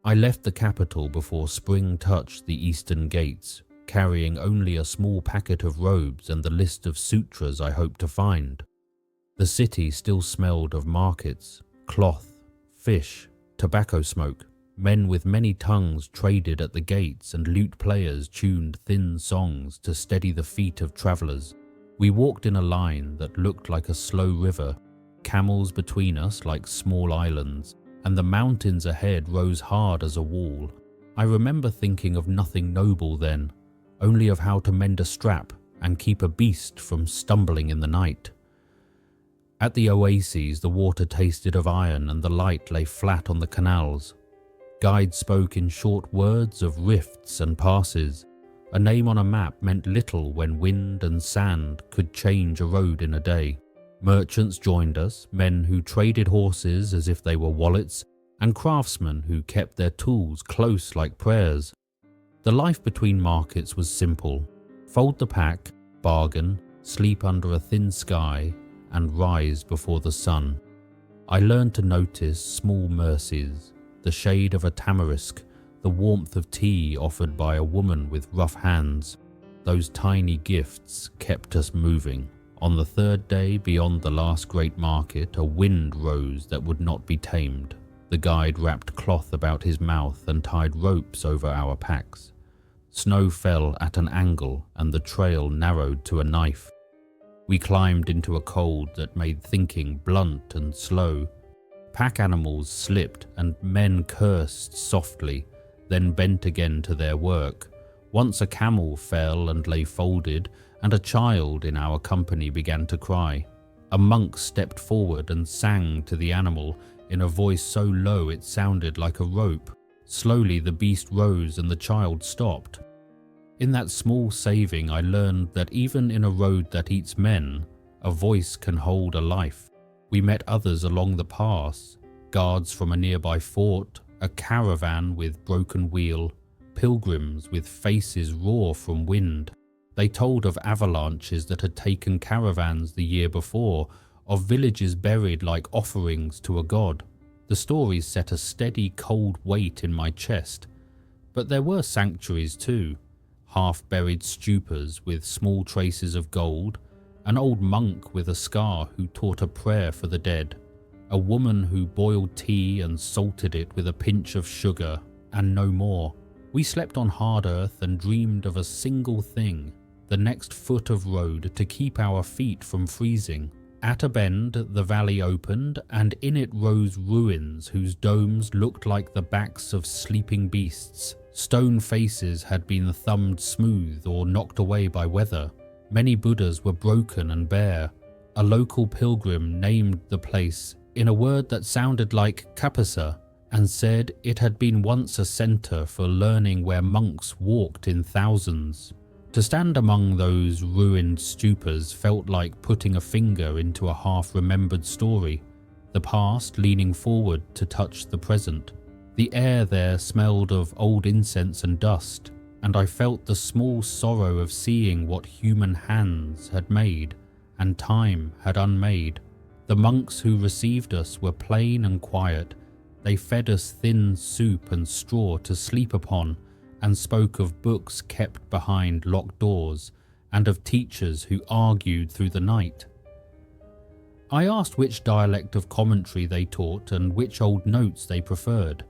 I left the capital before spring touched the eastern gates, carrying only a small packet of robes and the list of sutras I hoped to find. The city still smelled of markets, cloth, fish, tobacco smoke. Men with many tongues traded at the gates, and lute players tuned thin songs to steady the feet of travellers. We walked in a line that looked like a slow river, camels between us like small islands, and the mountains ahead rose hard as a wall. I remember thinking of nothing noble then, only of how to mend a strap and keep a beast from stumbling in the night. At the oases, the water tasted of iron and the light lay flat on the canals. Guides spoke in short words of rifts and passes. A name on a map meant little when wind and sand could change a road in a day. Merchants joined us, men who traded horses as if they were wallets, and craftsmen who kept their tools close like prayers. The life between markets was simple. Fold the pack, bargain, sleep under a thin sky, and rise before the sun. I learned to notice small mercies, the shade of a tamarisk, the warmth of tea offered by a woman with rough hands. Those tiny gifts kept us moving. On the third day beyond the last great market, a wind rose that would not be tamed. The guide wrapped cloth about his mouth and tied ropes over our packs. Snow fell at an angle and the trail narrowed to a knife. We climbed into a cold that made thinking blunt and slow. Pack animals slipped and men cursed softly, then bent again to their work. Once a camel fell and lay folded, and a child in our company began to cry. A monk stepped forward and sang to the animal in a voice so low it sounded like a rope. Slowly the beast rose and the child stopped. In that small saving I learned that even in a road that eats men, a voice can hold a life. We met others along the pass, guards from a nearby fort, a caravan with broken wheel, pilgrims with faces raw from wind. They told of avalanches that had taken caravans the year before, of villages buried like offerings to a god. The stories set a steady cold weight in my chest. But there were sanctuaries too, half-buried stupas with small traces of gold, an old monk with a scar who taught a prayer for the dead, a woman who boiled tea and salted it with a pinch of sugar, and no more. We slept on hard earth and dreamed of a single thing, the next foot of road to keep our feet from freezing. At a bend, the valley opened, and in it rose ruins whose domes looked like the backs of sleeping beasts. Stone faces had been thumbed smooth or knocked away by weather. Many Buddhas were broken and bare. A local pilgrim named the place in a word that sounded like kapasa and said it had been once a center for learning where monks walked in thousands. To stand among those ruined stupas felt like putting a finger into a half-remembered story, the past leaning forward to touch the present. The air there smelled of old incense and dust, and I felt the small sorrow of seeing what human hands had made and time had unmade. The monks who received us were plain and quiet. They fed us thin soup and straw to sleep upon, and spoke of books kept behind locked doors, and of teachers who argued through the night. I asked which dialect of commentary they taught and which old notes they preferred.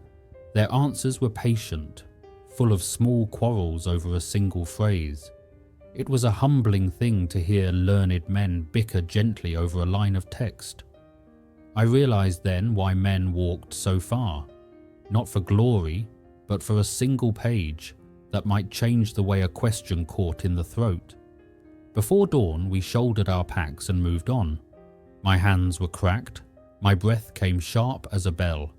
Their answers were patient, full of small quarrels over a single phrase. It was a humbling thing to hear learned men bicker gently over a line of text. I realized then why men walked so far, not for glory, but for a single page that might change the way a question caught in the throat. Before dawn, we shouldered our packs and moved on. My hands were cracked, my breath came sharp as a bell,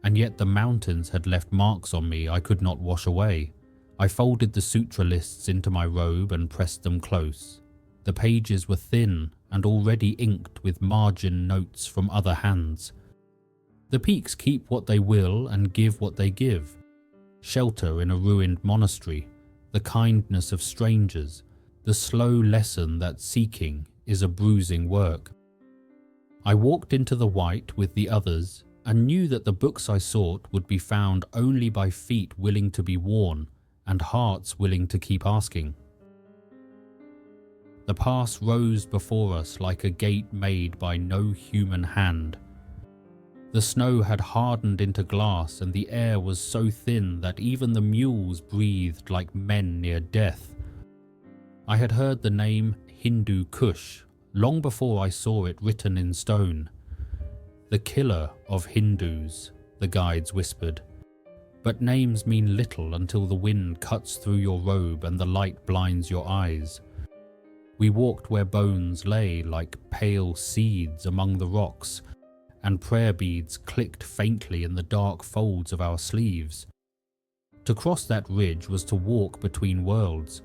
and yet the mountains had left marks on me I could not wash away. I folded the sutra lists into my robe and pressed them close. The pages were thin and already inked with margin notes from other hands. The peaks keep what they will and give what they give. Shelter in a ruined monastery, the kindness of strangers, the slow lesson that seeking is a bruising work. I walked into the white with the others, and knew that the books I sought would be found only by feet willing to be worn and hearts willing to keep asking. The past rose before us like a gate made by no human hand. The snow had hardened into glass, and the air was so thin that even the mules breathed like men near death. I had heard the name Hindu Kush long before I saw it written in stone. The killer of Hindus, the guides whispered. But names mean little until the wind cuts through your robe and the light blinds your eyes. We walked where bones lay like pale seeds among the rocks, and prayer beads clicked faintly in the dark folds of our sleeves. To cross that ridge was to walk between worlds.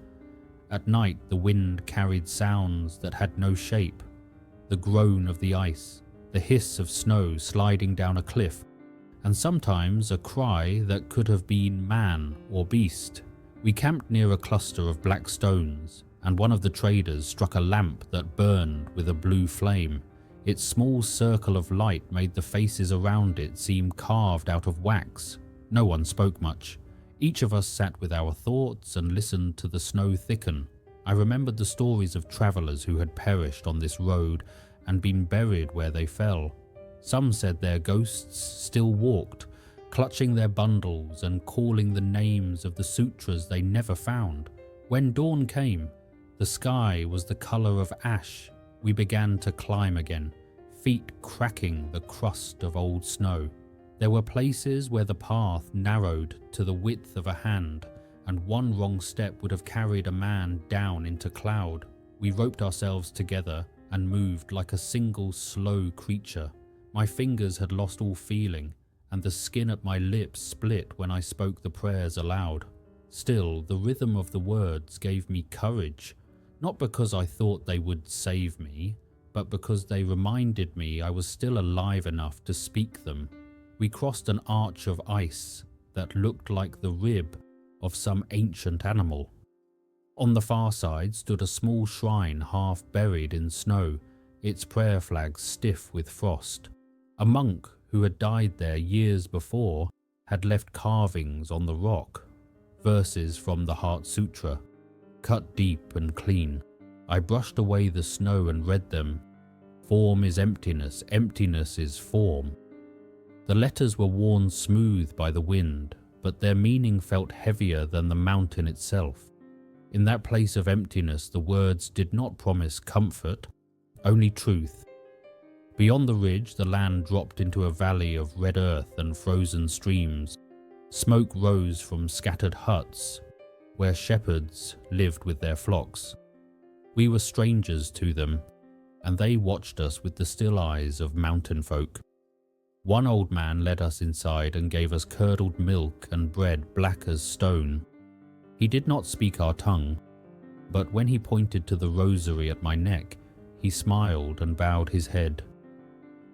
At night the wind carried sounds that had no shape, the groan of the ice, the hiss of snow sliding down a cliff, and sometimes a cry that could have been man or beast. We camped near a cluster of black stones, and one of the traders struck a lamp that burned with a blue flame. Its small circle of light made the faces around it seem carved out of wax. No one spoke much. Each of us sat with our thoughts and listened to the snow thicken. I remembered the stories of travelers who had perished on this road and been buried where they fell. Some said their ghosts still walked, clutching their bundles and calling the names of the sutras they never found. When dawn came, the sky was the color of ash. We began to climb again, feet cracking the crust of old snow. There were places where the path narrowed to the width of a hand, and one wrong step would have carried a man down into cloud. We roped ourselves together and moved like a single slow creature. My fingers had lost all feeling, and the skin at my lips split when I spoke the prayers aloud. Still, the rhythm of the words gave me courage. Not because I thought they would save me, but because they reminded me I was still alive enough to speak them. We crossed an arch of ice that looked like the rib of some ancient animal. On the far side stood a small shrine half buried in snow, its prayer flags stiff with frost. A monk who had died there years before had left carvings on the rock, verses from the Heart Sutra, cut deep and clean. I brushed away the snow and read them. Form is emptiness, emptiness is form. The letters were worn smooth by the wind, but their meaning felt heavier than the mountain itself. In that place of emptiness, the words did not promise comfort, only truth. Beyond the ridge, the land dropped into a valley of red earth and frozen streams. Smoke rose from scattered huts, where shepherds lived with their flocks. We were strangers to them, and they watched us with the still eyes of mountain folk. One old man led us inside and gave us curdled milk and bread black as stone. He did not speak our tongue, but when he pointed to the rosary at my neck, he smiled and bowed his head.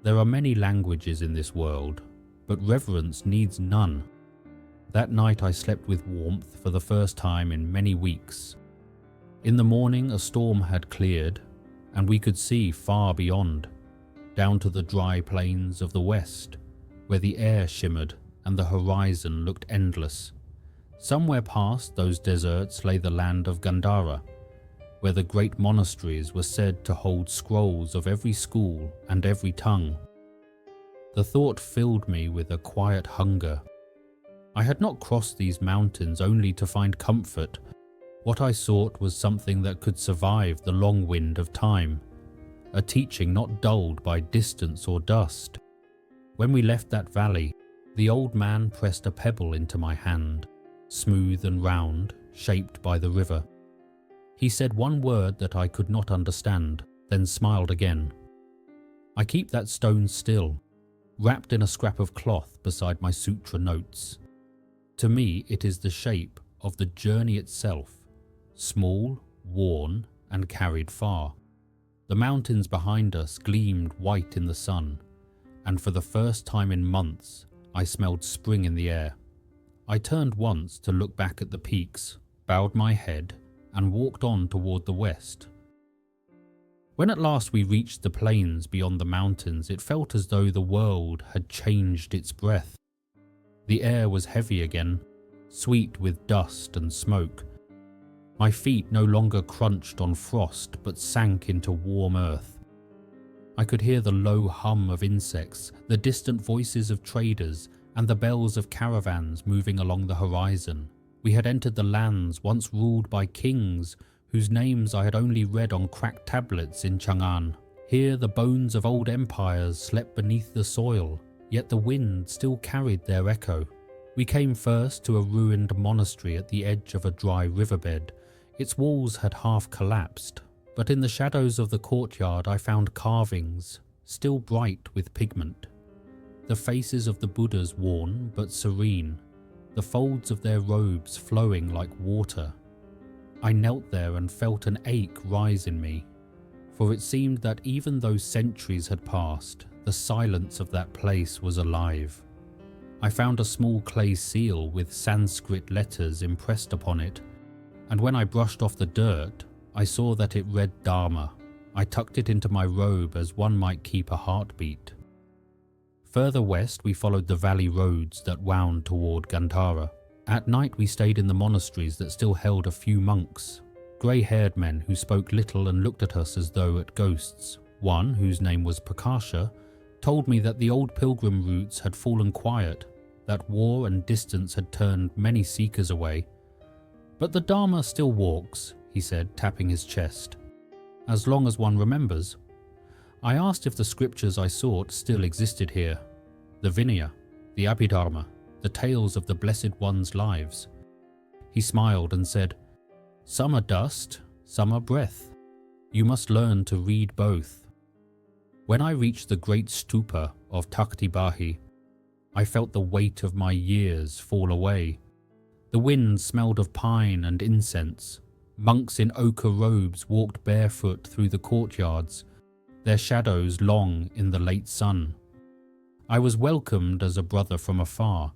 There are many languages in this world, but reverence needs none. That night I slept with warmth for the first time in many weeks. In the morning a storm had cleared, and we could see far beyond, down to the dry plains of the west, where the air shimmered and the horizon looked endless. Somewhere past those deserts lay the land of Gandara, where the great monasteries were said to hold scrolls of every school and every tongue. The thought filled me with a quiet hunger. I had not crossed these mountains only to find comfort. What I sought was something that could survive the long wind of time, a teaching not dulled by distance or dust. When we left that valley, the old man pressed a pebble into my hand, smooth and round, shaped by the river. He said one word that I could not understand, then smiled again. I keep that stone still, wrapped in a scrap of cloth beside my sutra notes. To me, it is the shape of the journey itself, small, worn, and carried far. The mountains behind us gleamed white in the sun, and for the first time in months, I smelled spring in the air. I turned once to look back at the peaks, bowed my head, and walked on toward the west. When at last we reached the plains beyond the mountains, it felt as though the world had changed its breath. The air was heavy again, sweet with dust and smoke. My feet no longer crunched on frost but sank into warm earth. I could hear the low hum of insects, the distant voices of traders, and the bells of caravans moving along the horizon. We had entered the lands once ruled by kings whose names I had only read on cracked tablets in Chang'an. Here the bones of old empires slept beneath the soil, yet the wind still carried their echo. We came first to a ruined monastery at the edge of a dry riverbed. Its walls had half collapsed, but in the shadows of the courtyard I found carvings, still bright with pigment. The faces of the Buddhas worn but serene, the folds of their robes flowing like water. I knelt there and felt an ache rise in me, for it seemed that even though centuries had passed, the silence of that place was alive. I found a small clay seal with Sanskrit letters impressed upon it, and when I brushed off the dirt, I saw that it read Dharma. I tucked it into my robe as one might keep a heartbeat. Further west, we followed the valley roads that wound toward Gandara. At night, we stayed in the monasteries that still held a few monks, grey-haired men who spoke little and looked at us as though at ghosts. One, whose name was Prakasha, told me that the old pilgrim routes had fallen quiet, that war and distance had turned many seekers away. But the Dharma still walks, he said, tapping his chest, as long as one remembers. I asked if the scriptures I sought still existed here, the Vinaya, the Abhidharma, the tales of the Blessed One's lives. He smiled and said, "Some are dust, some are breath. You must learn to read both." When I reached the great stupa of Taktibbahi, I felt the weight of my years fall away. The wind smelled of pine and incense. Monks in ochre robes walked barefoot through the courtyards, their shadows long in the late sun. I was welcomed as a brother from afar,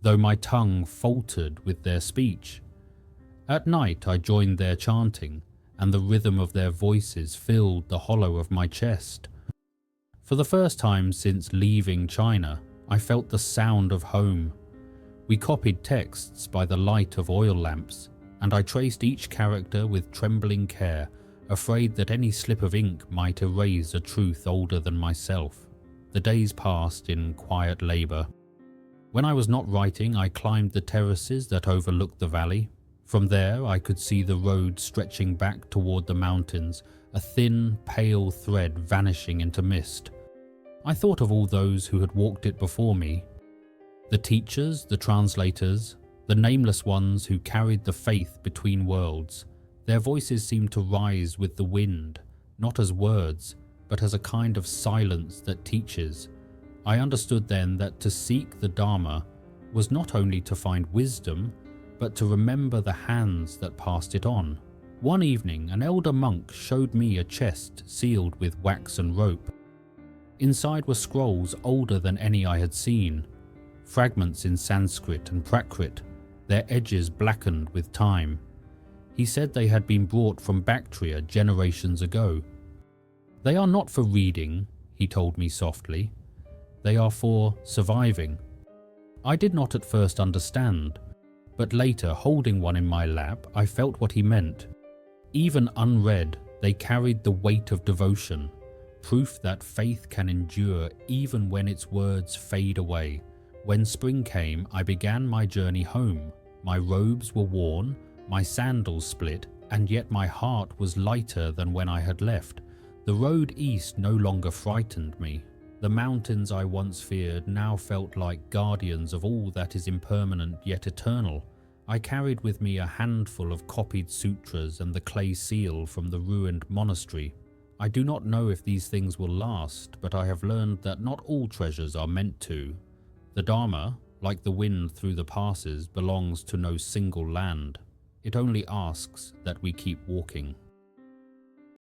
though my tongue faltered with their speech. At night I joined their chanting, and the rhythm of their voices filled the hollow of my chest. For the first time since leaving China, I felt the sound of home. We copied texts by the light of oil lamps, and I traced each character with trembling care, afraid that any slip of ink might erase a truth older than myself. The days passed in quiet labour. When I was not writing, I climbed the terraces that overlooked the valley. From there I could see the road stretching back toward the mountains, a thin, pale thread vanishing into mist. I thought of all those who had walked it before me. The teachers, the translators, the nameless ones who carried the faith between worlds. Their voices seemed to rise with the wind, not as words, but as a kind of silence that teaches. I understood then that to seek the Dharma was not only to find wisdom, but to remember the hands that passed it on. One evening, an elder monk showed me a chest sealed with wax and rope. Inside were scrolls older than any I had seen, fragments in Sanskrit and Prakrit, their edges blackened with time. He said they had been brought from Bactria generations ago. "They are not for reading," he told me softly. "They are for surviving." I did not at first understand, but later, holding one in my lap, I felt what he meant. Even unread, they carried the weight of devotion, proof that faith can endure even when its words fade away. When spring came, I began my journey home. My robes were worn, my sandals split, and yet my heart was lighter than when I had left. The road east no longer frightened me. The mountains I once feared now felt like guardians of all that is impermanent yet eternal. I carried with me a handful of copied sutras and the clay seal from the ruined monastery. I do not know if these things will last, but I have learned that not all treasures are meant to. The Dharma, like the wind through the passes, belongs to no single land. It only asks that we keep walking.